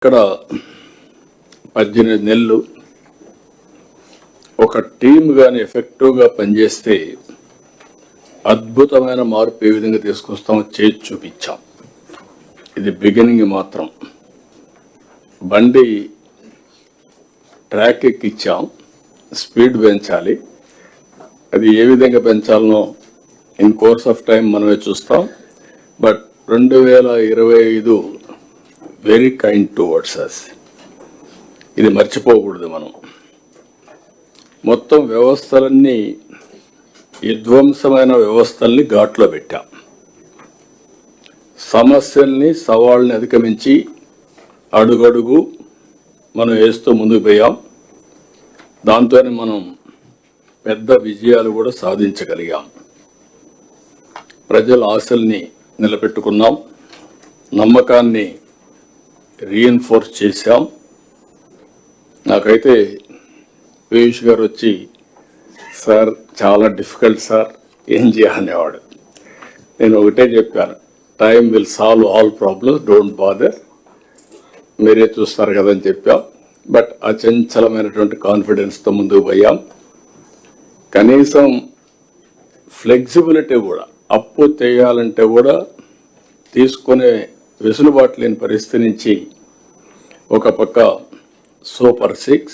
ఇక్కడ 18 నెలలు ఒక టీమ్ కానీ ఎఫెక్టివ్గా పనిచేస్తే అద్భుతమైన మార్పు ఏ విధంగా తీసుకొస్తామో చేసి చూపించాం. ఇది బిగినింగ్ మాత్రం. బండి ట్రాక్ ఎక్కిచ్చాం, స్పీడ్ పెంచాలి. అది ఏ విధంగా పెంచాలనో ఇన్ కోర్స్ ఆఫ్ టైం మనమే చూస్తాం. But 2025 very kind towards us. ఇది మర్చిపోకూడదు. మనం మొత్తం వ్యవస్థలన్నీ విధ్వంసమైన వ్యవస్థల్ని ఘాట్లో పెట్టాం. సమస్యల్ని సవాళ్ళని అధిగమించి అడుగడుగు మనం వేస్తూ ముందుకు పోయాం. దాంతోనే మనం పెద్ద విజయాలు కూడా సాధించగలిగాం. ప్రజల ఆశల్ని నిలబెట్టుకున్నాం, నమ్మకాన్ని రీఎన్ఫోర్స్ చేశాం. నాకైతే పీయూష్ గారు వచ్చి, సార్ చాలా డిఫికల్ట్ సార్, ఏం చేయాలనేవాడు. నేను ఒకటే చెప్పాను, time will solve all problems, don't bother, మీరే చూస్తారు కదని చెప్పాం. బట్ అచంచలమైనటువంటి కాన్ఫిడెన్స్తో ముందుకు పోయాం. కనీసం ఫ్లెక్సిబిలిటీ కూడా, అప్పు చేయాలంటే కూడా తీసుకునే వెసులుబాటు లేని పరిస్థితి నుంచి ఒక పక్క సూపర్ 6,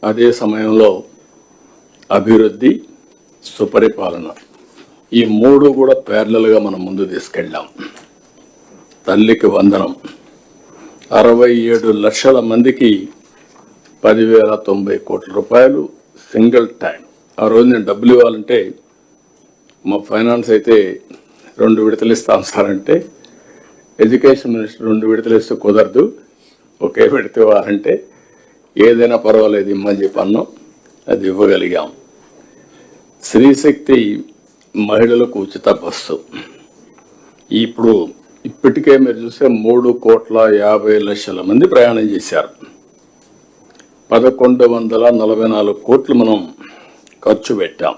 అదే సమయంలో అభివృద్ధి, సుపరిపాలన, ఈ మూడు కూడా ప్యారలల్గా మనం ముందు తీసుకెళ్ళాం. తల్లికి వందనం. 67 లక్షల మందికి 10,090 కోట్ల రూపాయలు సింగిల్ టైం. ఆ రోజు నేను డబ్బులు ఇవ్వాలంటే మా ఫైనాన్స్ అయితే 2 విడతలు ఇస్తాం సార్ అంటే, ఎడ్యుకేషన్ మినిస్టర్ 2 విడతలు ఇస్తే కుదరదు, ఒకే విడత ఇవ్వాలంటే ఏదైనా పర్వాలేదు ఇమ్మని చెప్పి అన్నాం. అది ఇవ్వగలిగాం. స్త్రీశక్తి మహిళలకు ఉచిత బస్సు. ఇప్పటికే మీరు చూస్తే 3,50,00,000 మంది ప్రయాణం చేశారు. 1,144 కోట్లు మనం ఖర్చు పెట్టాం.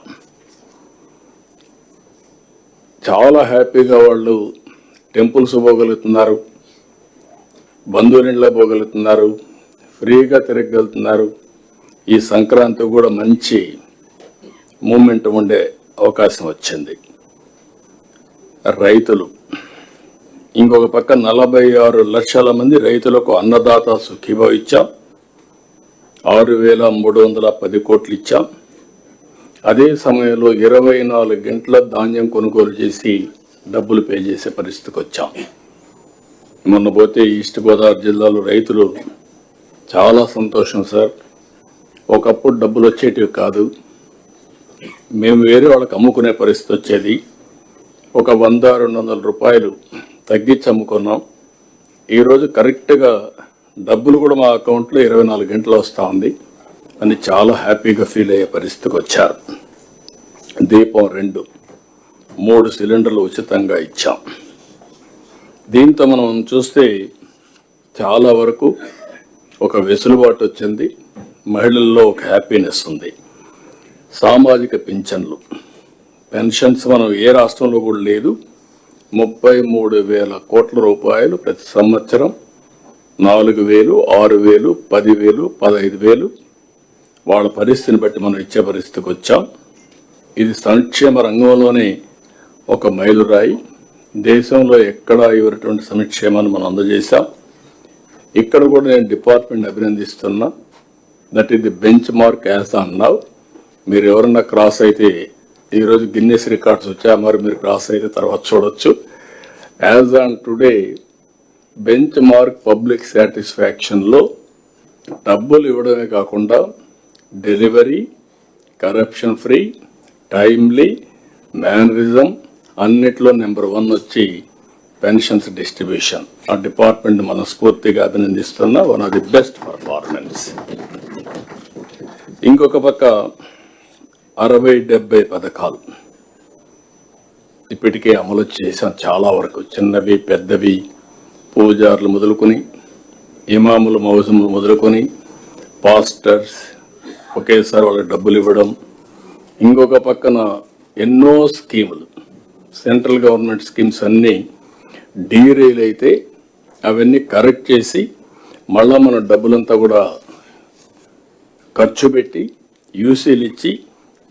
చాలా హ్యాపీగా వాళ్ళు టెంపుల్స్ పోగలుగుతున్నారు, బంధువులింట్లో పోగలుగుతున్నారు, ఫ్రీగా తిరగలుగుతున్నారు. ఈ సంక్రాంతి కూడా మంచి మూమెంట్ ఉండే అవకాశం వచ్చింది. రైతులు ఇంకొక పక్క 46 లక్షల మంది రైతులకు అన్నదాత సుఖీభావ ఇచ్చాం. 6,310 కోట్లు ఇచ్చాం. అదే సమయంలో 24 గంటల ధాన్యం కొనుగోలు చేసి డబ్బులు పే చేసే పరిస్థితికి వచ్చాం. మొన్న పోతే ఈస్ట్ గోదావరి జిల్లాలో రైతులు చాలా సంతోషం సార్, ఒకప్పుడు డబ్బులు వచ్చేటివి కాదు, మేము వేరే వాళ్ళకి అమ్ముకునే పరిస్థితి వచ్చేది, ఒక 100-200 రూపాయలు తగ్గించి అమ్ముకున్నాం. ఈరోజు కరెక్ట్గా డబ్బులు కూడా మా అకౌంట్లో 24 గంటలు వస్తూ ఉంది అని చాలా హ్యాపీగా ఫీల్ అయ్యే పరిస్థితికి వచ్చారు. దీపం 2, 3 సిలిండర్లు ఉచితంగా ఇచ్చాం. దీంతో మనం చూస్తే చాలా వరకు ఒక వెసులుబాటు వచ్చింది, మహిళల్లో ఒక హ్యాపీనెస్ ఉంది. సామాజిక పింఛన్లు, పెన్షన్స్ మనం ఏ రాష్ట్రంలో కూడా లేదు. 33,000 కోట్ల రూపాయలు ప్రతి సంవత్సరం, 4,000, 6,000, 10,000, 15,000 వాళ్ళ పరిస్థితిని బట్టి మనం ఇచ్చే పరిస్థితికి వచ్చాం. ఇది సంక్షేమ రంగంలోనే ఒక మైలురాయి. దేశంలో ఎక్కడా ఇవ్వనటువంటి సంక్షేమాన్ని మనం అందజేశాం. ఇక్కడ కూడా నేను డిపార్ట్మెంట్ అభినందిస్తున్నా. That is the benchmark as on now. మీరు ఎవరన్నా క్రాస్ అయితే, ఈరోజు గిన్నెస్ రికార్డ్స్ వచ్చా, మరి మీరు క్రాస్ అయితే తర్వాత చూడొచ్చు. As on today benchmark public సాటిస్ఫాక్షన్లో డబ్బులు ఇవ్వడమే కాకుండా delivery, corruption free, timely, mannerism అన్నిట్లో నెంబర్ 1 వచ్చి పెన్షన్స్ డిస్ట్రిబ్యూషన్. ఆ డిపార్ట్మెంట్ మనస్ఫూర్తిగా అభినందిస్తున్న one of the best performance. ఇంకొక పక్క 60-70 పథకాలు ఇప్పటికే అమలు చేశాం. చాలా వరకు చిన్నవి పెద్దవి, పూజారులు మొదలుకొని, ఇమాములు మౌజములు మొదలుకొని, పాస్టర్స్ ఒకేసారి వాళ్ళకి డబ్బులు ఇవ్వడం. ఇంకొక పక్కన ఎన్నో స్కీములు, సెంట్రల్ గవర్నమెంట్ స్కీమ్స్ అన్నీ డీరైల్ అయితే అవన్నీ కరెక్ట్ చేసి మళ్ళా మనం డబ్బులంతా కూడా ఖర్చు పెట్టి యూసీలు ఇచ్చి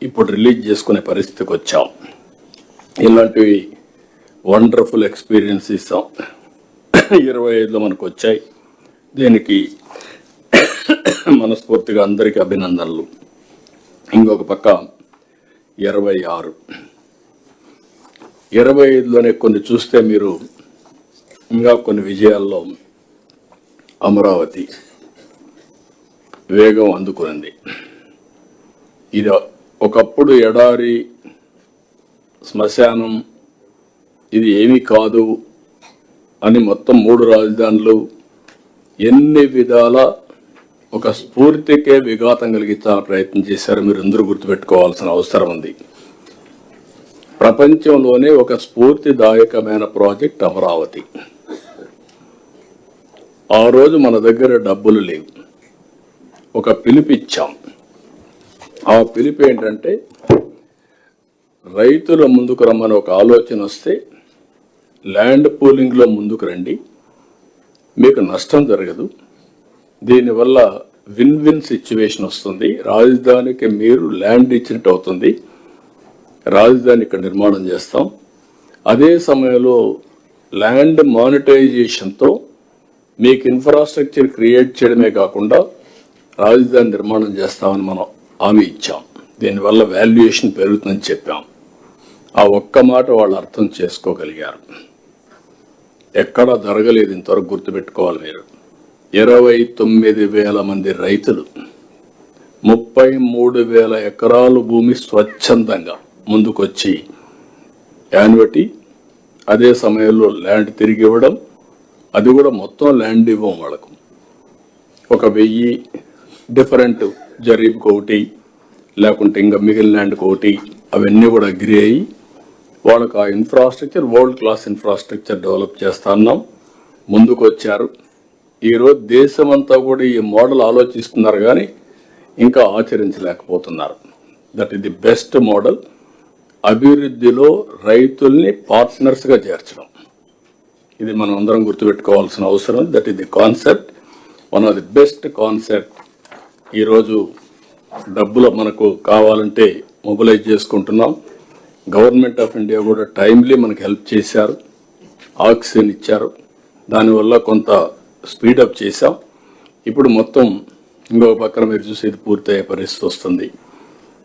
ఇప్పుడు రిలీజ్ చేసుకునే పరిస్థితికి వచ్చాం. ఇలాంటివి వండర్ఫుల్ ఎక్స్పీరియన్స్ ఇస్తాం. 25లో మనకు వచ్చాయి. దీనికి మనస్ఫూర్తిగా అందరికీ అభినందనలు. ఇంకొక పక్క 26, 25లోనే కొన్ని చూస్తే మీరు ఇంకా కొన్ని విజయాల్లో అమరావతి వేగం అందుకునింది. ఇది ఒకప్పుడు ఎడారి శ్మశానం, ఇది ఏమీ కాదు అని మొత్తం 3 రాజధానులు ఎన్ని విధాల ఒక స్ఫూర్తికే విఘాతం కలిగించాలని ప్రయత్నం చేశారు. మీరు అందరూ గుర్తుపెట్టుకోవాల్సిన అవసరం ఉంది. ప్రపంచంలోనే ఒక స్ఫూర్తిదాయకమైన ప్రాజెక్ట్ అమరావతి. ఆ రోజు మన దగ్గర డబ్బులు లేవు, ఒక పిలుపిచ్చాం. ఆ పిలుపు ఏంటంటే రైతుల ముందుకు రమ్మని ఒక ఆలోచన వస్తే ల్యాండ్ పూలింగ్లో ముందుకు రండి, మీకు నష్టం జరగదు, దీనివల్ల విన్ విన్ సిచ్యువేషన్ వస్తుంది, రాజధానికి మీరు ల్యాండ్ ఇచ్చినట్టు అవుతుంది, రాజధాని ఇక్కడ నిర్మాణం చేస్తాం, అదే సమయంలో ల్యాండ్ మానిటైజేషన్తో మీకు ఇన్ఫ్రాస్ట్రక్చర్ క్రియేట్ చేయడమే కాకుండా రాజధాని నిర్మాణం చేస్తామని మనం హామీ ఇచ్చాం. దీనివల్ల వాల్యుయేషన్ పెరుగుతుందని చెప్పాం. ఆ ఒక్క మాట వాళ్ళు అర్థం చేసుకోగలిగారు. ఎక్కడా జరగలేదు ఇంతవరకు, గుర్తుపెట్టుకోవాలి మీరు. 29,000 మంది రైతులు 33,000 ఎకరాలు భూమి స్వచ్ఛందంగా ముందుకొచ్చి యాన్యుటీ, అదే సమయంలో ల్యాండ్ తిరిగి ఇవ్వడం, అది కూడా మొత్తం ల్యాండ్ ఇవ్వం వాళ్ళకు. 1,000 డిఫరెంట్ జరీబ్కి ఒకటి, లేకుంటే ఇంకా మిగిలిన ల్యాండ్కి ఒకటి, అవన్నీ కూడా అగ్రి అయ్యి వాళ్ళకు ఆ infrastructure, world class infrastructure develop చేస్తున్నాం. ముందుకు వచ్చారు. ఈరోజు దేశమంతా కూడా ఈ మోడల్ ఆలోచిస్తున్నారు కానీ ఇంకా ఆచరించలేకపోతున్నారు. That is the best model. అభివృద్ధిలో రైతుల్ని పార్ట్నర్స్గా చేర్చడం, ఇది మనం అందరం గుర్తుపెట్టుకోవాల్సిన అవసరం. That is the concept, one of the best concept. ఈరోజు డబ్బులు మనకు కావాలంటే మొబిలైజ్ చేసుకుంటున్నాం. గవర్నమెంట్ ఆఫ్ ఇండియా కూడా టైమ్లీ మనకు హెల్ప్ చేశారు, ఆక్సిజన్ ఇచ్చారు, దానివల్ల కొంత స్పీడప్ చేశాం. ఇప్పుడు మొత్తం ఇంకొక పక్కన మీరు చూసేది పూర్తయ్యే పరిస్థితి వస్తుంది.